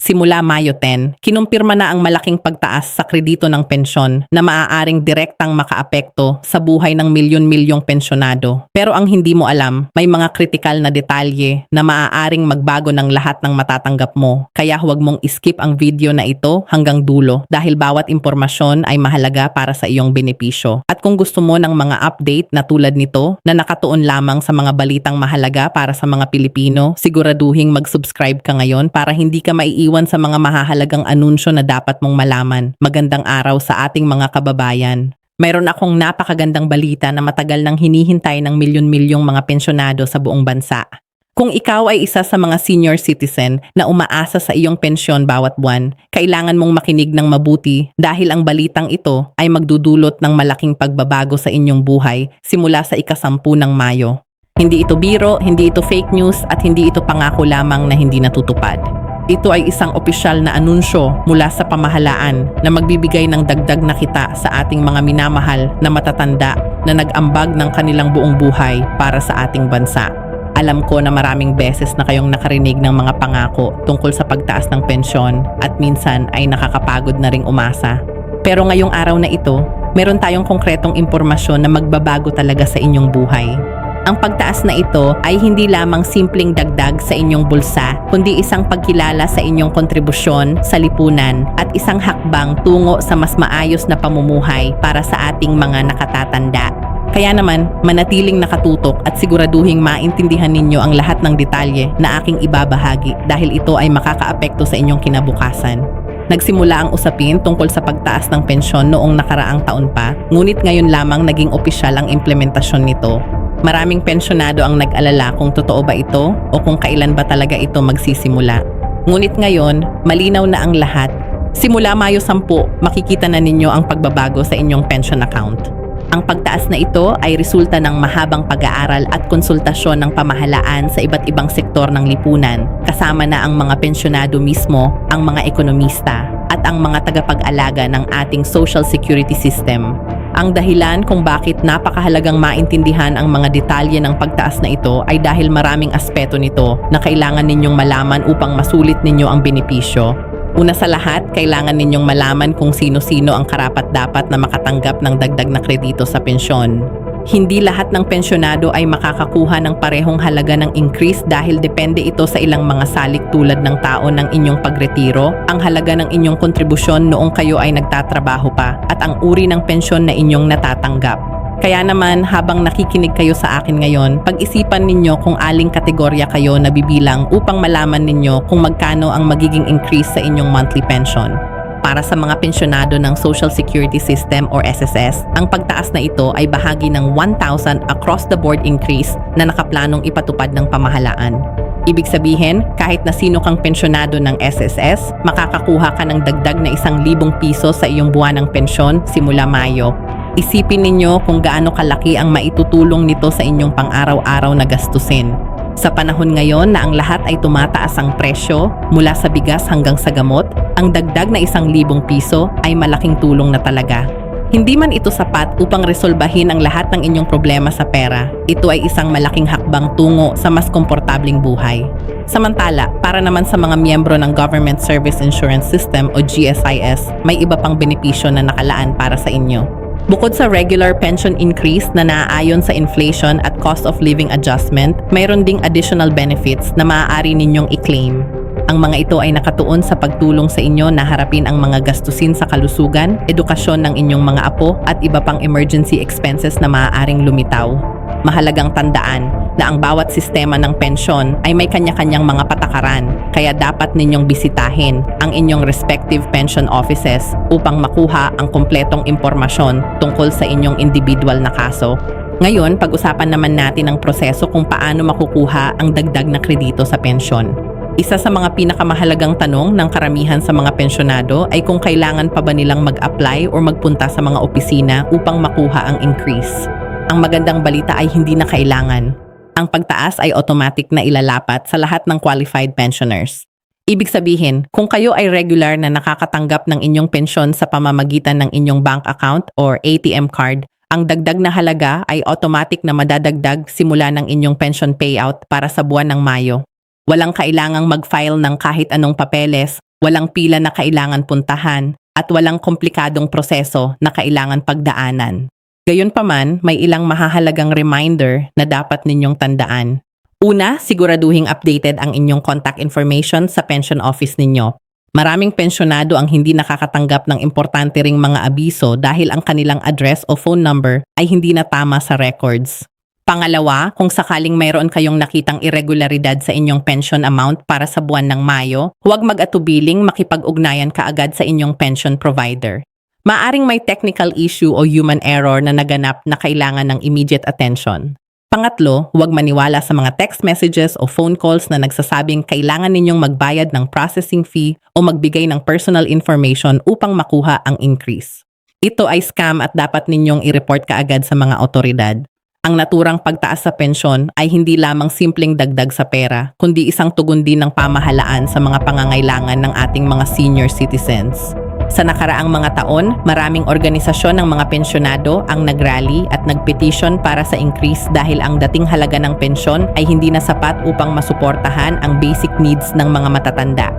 Simula Mayo 10, kinumpirma na ang malaking pagtaas sa kredito ng pensyon na maaaring direktang makaapekto sa buhay ng milyon-milyong pensyonado. Pero ang hindi mo alam, may mga kritikal na detalye na maaaring magbago ng lahat ng matatanggap mo. Kaya huwag mong skip ang video na ito hanggang dulo dahil bawat impormasyon ay mahalaga para sa iyong benepisyo. At kung gusto mo ng mga update na tulad nito na nakatuon lamang sa mga balitang mahalaga para sa mga Pilipino, siguraduhing mag-subscribe ka ngayon para hindi ka maiiwan sa mga mahahalagang anunsyo na dapat mong malaman. Magandang araw sa ating mga kababayan. Mayroon akong napakagandang balita na matagal nang hinihintay ng milyon-milyong mga pensyonado sa buong bansa. Kung ikaw ay isa sa mga senior citizen na umaasa sa iyong pensyon bawat buwan, kailangan mong makinig ng mabuti dahil ang balitang ito ay magdudulot ng malaking pagbabago sa inyong buhay simula sa ika-10 ng Mayo. Hindi ito biro, hindi ito fake news at hindi ito pangako lamang na hindi natutupad. Ito ay isang opisyal na anunsyo mula sa pamahalaan na magbibigay ng dagdag na kita sa ating mga minamahal na matatanda na nag-ambag ng kanilang buong buhay para sa ating bansa. Alam ko na maraming beses na kayong nakarinig ng mga pangako tungkol sa pagtaas ng pensyon at minsan ay nakakapagod na ring umasa. Pero ngayong araw na ito, meron tayong konkretong impormasyon na magbabago talaga sa inyong buhay. Ang pagtaas na ito ay hindi lamang simpleng dagdag sa inyong bulsa, kundi isang pagkilala sa inyong kontribusyon sa lipunan at isang hakbang tungo sa mas maayos na pamumuhay para sa ating mga nakatatanda. Kaya naman, manatiling nakatutok at siguraduhing maintindihan ninyo ang lahat ng detalye na aking ibabahagi dahil ito ay makakaapekto sa inyong kinabukasan. Nagsimula ang usapin tungkol sa pagtaas ng pensyon noong nakaraang taon pa, ngunit ngayon lamang naging opisyal ang implementasyon nito. Maraming pensyonado ang nag-alala kung totoo ba ito o kung kailan ba talaga ito magsisimula. Ngunit ngayon, malinaw na ang lahat. Simula Mayo 10, makikita na ninyo ang pagbabago sa inyong pension account. Ang pagtaas na ito ay resulta ng mahabang pag-aaral at konsultasyon ng pamahalaan sa iba't ibang sektor ng lipunan, kasama na ang mga pensyonado mismo, ang mga ekonomista, at ang mga tagapag-alaga ng ating social security system. Ang dahilan kung bakit napakahalagang maintindihan ang mga detalye ng pagtaas na ito ay dahil maraming aspeto nito na kailangan ninyong malaman upang masulit ninyo ang benepisyo. Una sa lahat, kailangan ninyong malaman kung sino-sino ang karapat-dapat na makatanggap ng dagdag na kredito sa pensyon. Hindi lahat ng pensyonado ay makakakuha ng parehong halaga ng increase dahil depende ito sa ilang mga salik tulad ng taon ng inyong pagretiro, ang halaga ng inyong kontribusyon noong kayo ay nagtatrabaho pa, at ang uri ng pensyon na inyong natatanggap. Kaya naman, habang nakikinig kayo sa akin ngayon, pag-isipan ninyo kung aling kategorya kayo na bibilang upang malaman ninyo kung magkano ang magiging increase sa inyong monthly pension. Para sa mga pensyonado ng Social Security System or SSS, ang pagtaas na ito ay bahagi ng 1,000 across-the-board increase na nakaplanong ipatupad ng pamahalaan. Ibig sabihin, kahit na sino kang pensyonado ng SSS, makakakuha ka ng dagdag na 1,000 piso sa iyong buwan ng pensyon simula Mayo. Isipin ninyo kung gaano kalaki ang maitutulong nito sa inyong pang-araw-araw na gastusin. Sa panahon ngayon na ang lahat ay tumataas ang presyo, mula sa bigas hanggang sa gamot, ang dagdag na 1,000 piso ay malaking tulong na talaga. Hindi man ito sapat upang resolbahin ang lahat ng inyong problema sa pera, ito ay isang malaking hakbang tungo sa mas komportabling buhay. Samantala, para naman sa mga miyembro ng Government Service Insurance System o GSIS, may iba pang benepisyo na nakalaan para sa inyo. Bukod sa regular pension increase na naaayon sa inflation at cost of living adjustment, mayroon ding additional benefits na maaari ninyong i-claim. Ang mga ito ay nakatuon sa pagtulong sa inyo na harapin ang mga gastusin sa kalusugan, edukasyon ng inyong mga apo at iba pang emergency expenses na maaaring lumitaw. Mahalagang tandaan na ang bawat sistema ng pensyon ay may kanya-kanyang mga patakaran, kaya dapat ninyong bisitahin ang inyong respective pension offices upang makuha ang kumpletong impormasyon tungkol sa inyong individual na kaso. Ngayon, pag-usapan naman natin ang proseso kung paano makukuha ang dagdag na kredito sa pensyon. Isa sa mga pinakamahalagang tanong ng karamihan sa mga pensyonado ay kung kailangan pa ba nilang mag-apply o magpunta sa mga opisina upang makuha ang increase. Ang magandang balita ay hindi na kailangan. Ang pagtaas ay automatic na ilalapat sa lahat ng qualified pensioners. Ibig sabihin, kung kayo ay regular na nakakatanggap ng inyong pensyon sa pamamagitan ng inyong bank account or ATM card, ang dagdag na halaga ay automatic na madadagdag simula ng inyong pension payout para sa buwan ng Mayo. Walang kailangang mag-file ng kahit anong papeles, walang pila na kailangan puntahan, at walang komplikadong proseso na kailangan pagdaanan. Gayunpaman, may ilang mahahalagang reminder na dapat ninyong tandaan. Una, siguraduhing updated ang inyong contact information sa pension office ninyo. Maraming pensyonado ang hindi nakakatanggap ng importante ring mga abiso dahil ang kanilang address o phone number ay hindi na tama sa records. Pangalawa, kung sakaling mayroon kayong nakitang irregularidad sa inyong pension amount para sa buwan ng Mayo, huwag mag-atubiling makipag-ugnayan kaagad sa inyong pension provider. Maaring may technical issue o human error na naganap na kailangan ng immediate attention. Pangatlo, huwag maniwala sa mga text messages o phone calls na nagsasabing kailangan ninyong magbayad ng processing fee o magbigay ng personal information upang makuha ang increase. Ito ay scam at dapat ninyong i-report kaagad sa mga otoridad. Ang naturang pagtaas sa pensyon ay hindi lamang simpleng dagdag sa pera, kundi isang tugon din ng pamahalaan sa mga pangangailangan ng ating mga senior citizens. Sa nakaraang mga taon, maraming organisasyon ng mga pensyonado ang nagrally at nagpetisyon para sa increase dahil ang dating halaga ng pensyon ay hindi na sapat upang masuportahan ang basic needs ng mga matatanda.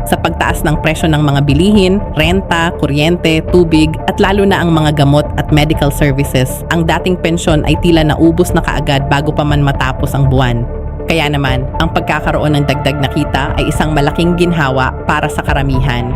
Sa pagtaas ng presyo ng mga bilihin, renta, kuryente, tubig at lalo na ang mga gamot at medical services, ang dating pensyon ay tila naubos na kaagad bago pa man matapos ang buwan. Kaya naman, ang pagkakaroon ng dagdag na kita ay isang malaking ginhawa para sa karamihan.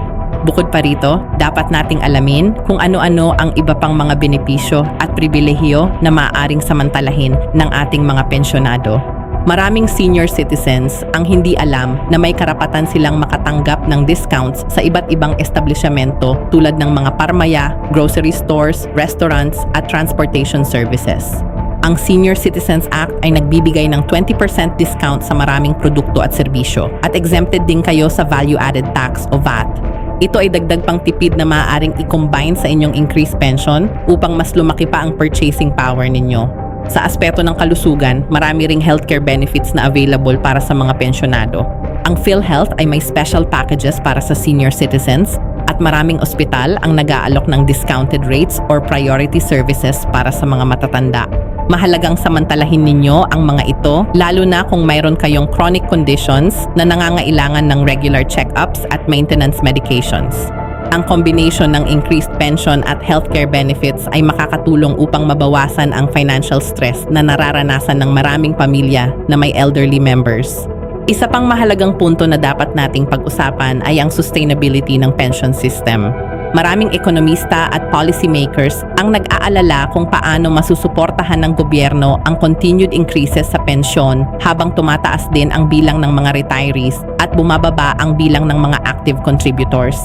Bukod pa rito, dapat nating alamin kung ano-ano ang iba pang mga benepisyo at pribilehiyo na maaaring samantalahin ng ating mga pensyonado. Maraming senior citizens ang hindi alam na may karapatan silang makatanggap ng discounts sa iba't ibang establishmento tulad ng mga parmaya, grocery stores, restaurants at transportation services. Ang Senior Citizens Act ay nagbibigay ng 20% discount sa maraming produkto at serbisyo at exempted din kayo sa value-added tax o VAT. Ito ay dagdag pang tipid na maaaring i-combine sa inyong increased pension upang mas lumaki pa ang purchasing power ninyo. Sa aspeto ng kalusugan, marami ring healthcare benefits na available para sa mga pensyonado. Ang PhilHealth ay may special packages para sa senior citizens at maraming ospital ang nag-aalok ng discounted rates or priority services para sa mga matatanda. Mahalagang samantalahin ninyo ang mga ito lalo na kung mayroon kayong chronic conditions na nangangailangan ng regular check-ups at maintenance medications. Ang combination ng increased pension at healthcare benefits ay makakatulong upang mabawasan ang financial stress na nararanasan ng maraming pamilya na may elderly members. Isa pang mahalagang punto na dapat nating pag-usapan ay ang sustainability ng pension system. Maraming ekonomista at policymakers ang nag-aalala kung paano masusuportahan ng gobyerno ang continued increases sa pensyon habang tumataas din ang bilang ng mga retirees at bumababa ang bilang ng mga active contributors.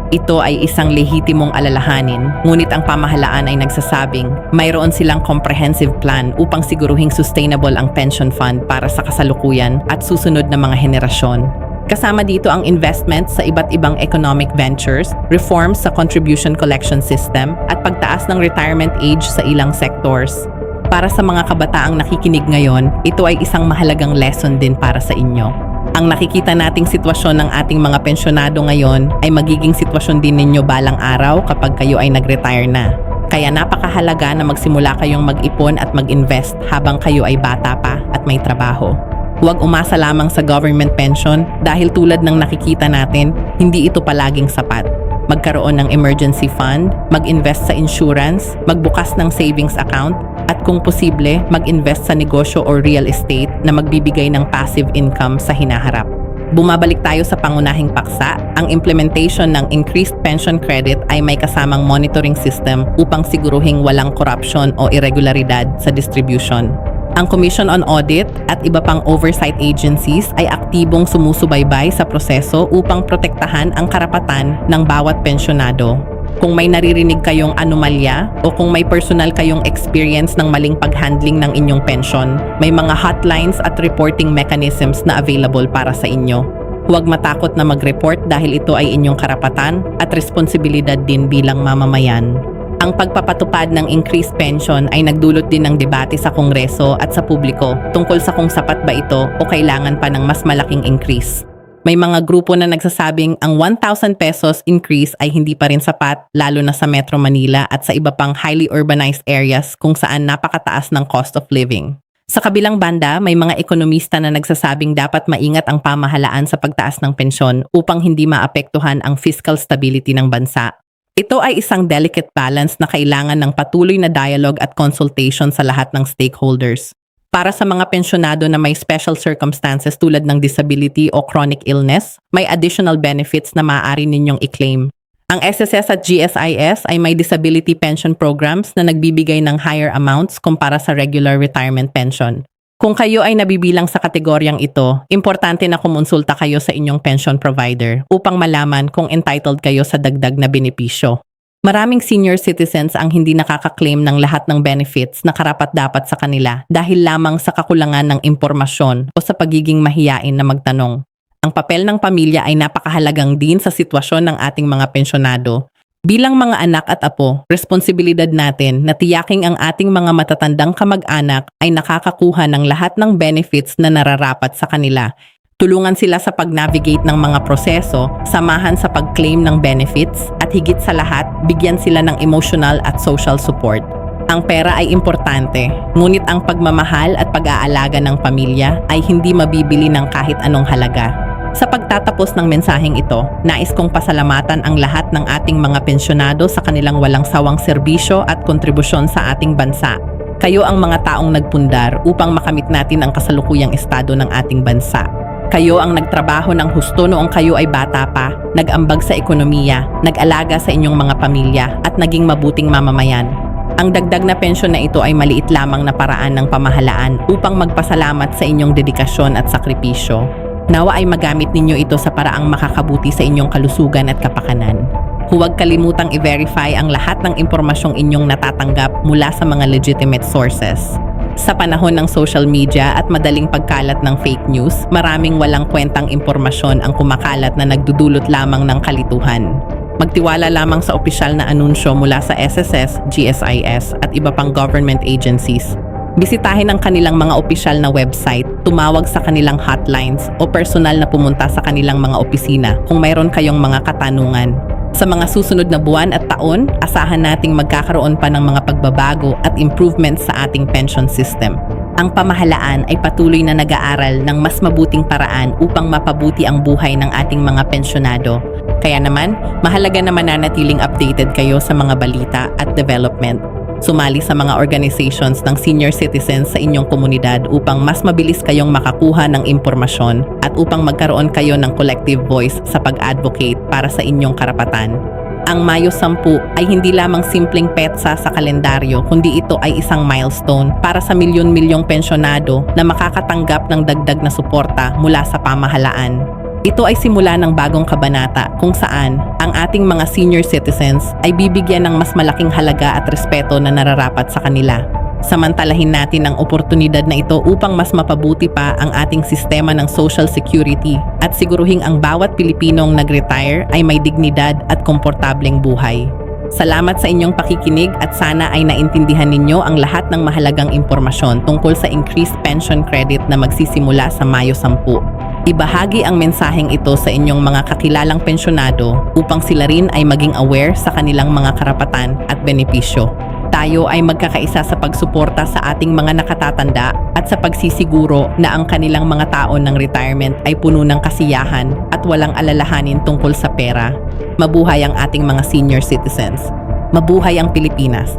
Ito ay isang lehitimong alalahanin, ngunit ang pamahalaan ay nagsasabing mayroon silang comprehensive plan upang siguruhing sustainable ang pension fund para sa kasalukuyan at susunod na mga henerasyon. Kasama dito ang investment sa iba't ibang economic ventures, reforms sa contribution collection system, at pagtaas ng retirement age sa ilang sectors. Para sa mga kabataang nakikinig ngayon, ito ay isang mahalagang lesson din para sa inyo. Ang nakikita nating sitwasyon ng ating mga pensyonado ngayon ay magiging sitwasyon din ninyo balang araw kapag kayo ay nag-retire na. Kaya napakahalaga na magsimula kayong mag-ipon at mag-invest habang kayo ay bata pa at may trabaho. Huwag umasa lamang sa government pension dahil tulad ng nakikita natin, hindi ito palaging sapat. Magkaroon ng emergency fund, mag-invest sa insurance, magbukas ng savings account, at kung posible, mag-invest sa negosyo o real estate na magbibigay ng passive income sa hinaharap. Bumabalik tayo sa pangunahing paksa, ang implementation ng increased pension credit ay may kasamang monitoring system upang siguruhing walang korupsyon o irregularidad sa distribution. Ang Commission on Audit at iba pang oversight agencies ay aktibong sumusubaybay sa proseso upang protektahan ang karapatan ng bawat pensyonado. Kung may naririnig kayong anomalya o kung may personal kayong experience ng maling paghandling ng inyong pension, may mga hotlines at reporting mechanisms na available para sa inyo. Huwag matakot na mag-report dahil ito ay inyong karapatan at responsibilidad din bilang mamamayan. Ang pagpapatupad ng increased pension ay nagdulot din ng debate sa Kongreso at sa publiko tungkol sa kung sapat ba ito o kailangan pa ng mas malaking increase. May mga grupo na nagsasabing ang 1,000 pesos increase ay hindi pa rin sapat lalo na sa Metro Manila at sa iba pang highly urbanized areas kung saan napakataas ng cost of living. Sa kabilang banda, may mga ekonomista na nagsasabing dapat maingat ang pamahalaan sa pagtaas ng pensyon upang hindi maapektuhan ang fiscal stability ng bansa. Ito ay isang delicate balance na kailangan ng patuloy na dialogue at consultation sa lahat ng stakeholders. Para sa mga pensyonado na may special circumstances tulad ng disability o chronic illness, may additional benefits na maaari ninyong i-claim. Ang SSS at GSIS ay may disability pension programs na nagbibigay ng higher amounts kumpara sa regular retirement pension. Kung kayo ay nabibilang sa kategoryang ito, importante na kumonsulta kayo sa inyong pension provider upang malaman kung entitled kayo sa dagdag na benepisyo. Maraming senior citizens ang hindi nakaka-claim ng lahat ng benefits na karapat-dapat sa kanila dahil lamang sa kakulangan ng impormasyon o sa pagiging mahiyain na magtanong. Ang papel ng pamilya ay napakahalagang din sa sitwasyon ng ating mga pensyonado. Bilang mga anak at apo, responsibilidad natin na tiyaking ang ating mga matatandang kamag-anak ay nakakakuha ng lahat ng benefits na nararapat sa kanila. Tulungan sila sa pag-navigate ng mga proseso, samahan sa pag-claim ng benefits, at higit sa lahat, bigyan sila ng emotional at social support. Ang pera ay importante, ngunit ang pagmamahal at pag-aalaga ng pamilya ay hindi mabibili ng kahit anong halaga. Sa pagtatapos ng mensaheng ito, nais kong pasalamatan ang lahat ng ating mga pensyonado sa kanilang walang sawang serbisyo at kontribusyon sa ating bansa. Kayo ang mga taong nagpundar upang makamit natin ang kasalukuyang estado ng ating bansa. Kayo ang nagtrabaho ng husto noong kayo ay bata pa, nag-ambag sa ekonomiya, nag-alaga sa inyong mga pamilya at naging mabuting mamamayan. Ang dagdag na pensyon na ito ay maliit lamang na paraan ng pamahalaan upang magpasalamat sa inyong dedikasyon at sakripisyo. Nawa ay magamit ninyo ito sa paraang makakabuti sa inyong kalusugan at kapakanan. Huwag kalimutang i-verify ang lahat ng impormasyong inyong natatanggap mula sa mga legitimate sources. Sa panahon ng social media at madaling pagkalat ng fake news, maraming walang kwentang impormasyon ang kumakalat na nagdudulot lamang ng kalituhan. Magtiwala lamang sa opisyal na anunsyo mula sa SSS, GSIS at iba pang government agencies. Bisitahin ang kanilang mga opisyal na website, tumawag sa kanilang hotlines o personal na pumunta sa kanilang mga opisina kung mayroon kayong mga katanungan. Sa mga susunod na buwan at taon, asahan nating magkakaroon pa ng mga pagbabago at improvements sa ating pension system. Ang pamahalaan ay patuloy na nag-aaral ng mas mabuting paraan upang mapabuti ang buhay ng ating mga pensyonado. Kaya naman, mahalaga na mananatiling updated kayo sa mga balita at development. Sumali sa mga organizations ng senior citizens sa inyong komunidad upang mas mabilis kayong makakuha ng impormasyon at upang magkaroon kayo ng collective voice sa pag-advocate para sa inyong karapatan. Ang Mayo 10 ay hindi lamang simpleng petsa sa kalendaryo, kundi ito ay isang milestone para sa milyon-milyong pensyonado na makakatanggap ng dagdag na suporta mula sa pamahalaan. Ito ay simula ng bagong kabanata kung saan ang ating mga senior citizens ay bibigyan ng mas malaking halaga at respeto na nararapat sa kanila. Samantalahin natin ang oportunidad na ito upang mas mapabuti pa ang ating sistema ng social security at siguruhing ang bawat Pilipinong nag-retire ay may dignidad at komportableng buhay. Salamat sa inyong pakikinig at sana ay naintindihan ninyo ang lahat ng mahalagang impormasyon tungkol sa increased pension credit na magsisimula sa Mayo 10. Ibahagi ang mensaheng ito sa inyong mga kakilalang pensyonado upang sila rin ay maging aware sa kanilang mga karapatan at benepisyo. Tayo ay magkakaisa sa pagsuporta sa ating mga nakatatanda at sa pagsisiguro na ang kanilang mga taon ng retirement ay puno ng kasiyahan at walang alalahanin tungkol sa pera. Mabuhay ang ating mga senior citizens. Mabuhay ang Pilipinas.